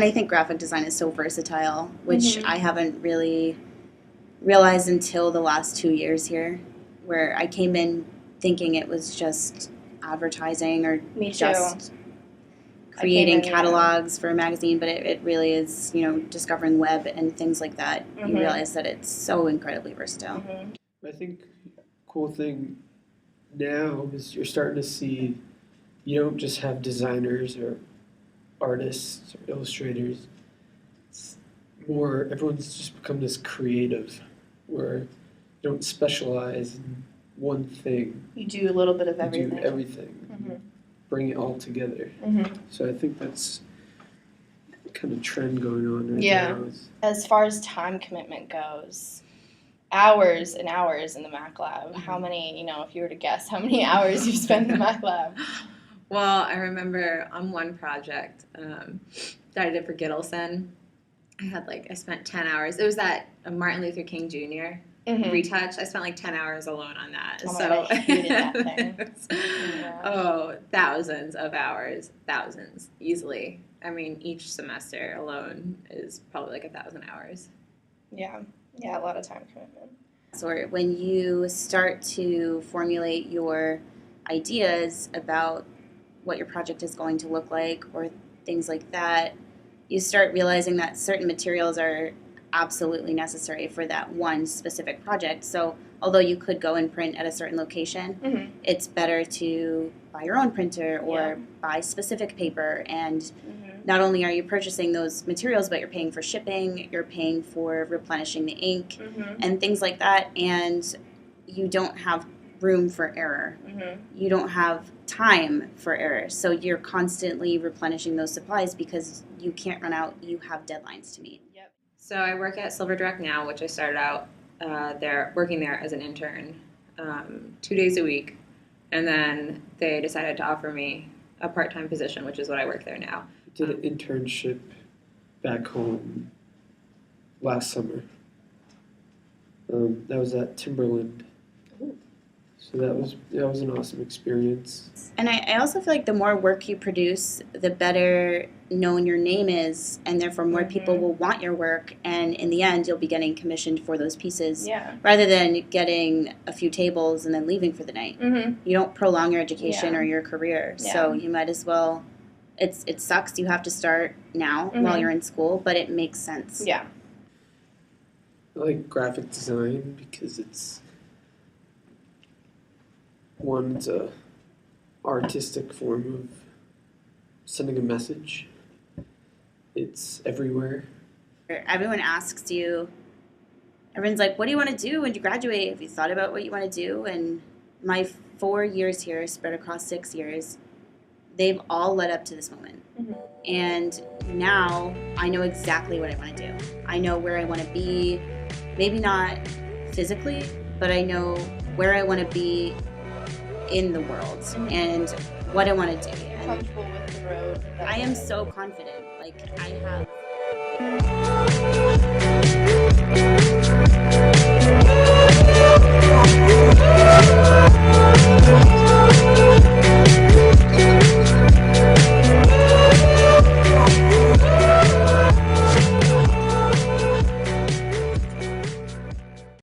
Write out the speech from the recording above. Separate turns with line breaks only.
I think graphic design is so versatile, which I haven't really realized until the last 2 years here, where I came in thinking it was just advertising or
Me too.
just creating catalogs for a magazine, but it really is, discovering web and things like that. You realize that it's so incredibly versatile.
I think cool thing now is you're starting to see you don't just have designers or artists or illustrators. It's more, everyone's just become this creative where you don't specialize in one thing.
You do a little bit of
You
everything.
do everything. Bring it all together. So I think that's kind of trend going on right now.
As far as time commitment goes, hours and hours in the Mac Lab. How many, if you were to guess, how many hours you spent in the Mac Lab?
Well, I remember on one project that I did for Gittleson, I spent 10 hours. It was that Martin Luther King Jr. retouch. I spent like 10 hours alone on that.
Oh my God, I hated that thing.
Oh, thousands of hours. Thousands. Easily. I mean, each semester alone is probably like 1,000 hours.
Yeah, a lot of time commitment.
So when you start to formulate your ideas about what your project is going to look like or things like that, you start realizing that certain materials are absolutely necessary for that one specific project. So although you could go and print at a certain location, it's better to buy your own printer or buy specific paper. And not only are you purchasing those materials, but you're paying for shipping, you're paying for replenishing the ink and things like that. And you don't have room for error. You don't have time for error. So you're constantly replenishing those supplies because you can't run out. You have deadlines to meet.
So I work at Silver Direct now, which I started out working there as an intern 2 days a week. And then they decided to offer me a part-time position, which is what I work there now.
I did an internship back home last summer. That was at Timberland. So that was an awesome experience.
And I also feel like the more work you produce, the better known your name is, and therefore more people will want your work, and in the end you'll be getting commissioned for those pieces rather than getting a few tables and then leaving for the night. You don't prolong your education or your career, so you might as well. It sucks you have to start now while you're in school, but it makes sense.
Yeah.
I like graphic design because it's a artistic form of sending a message. It's everywhere.
Everyone asks you, everyone's like, what do you want to do when you graduate? Have you thought about what you want to do? And my 4 years here, spread across 6 years, they've all led up to this moment. And now I know exactly what I want to do. I know where I want to be, maybe not physically, but I know where I want to be in the world and what I want to do.
Comfortable with the road.
I am so confident. Like, I have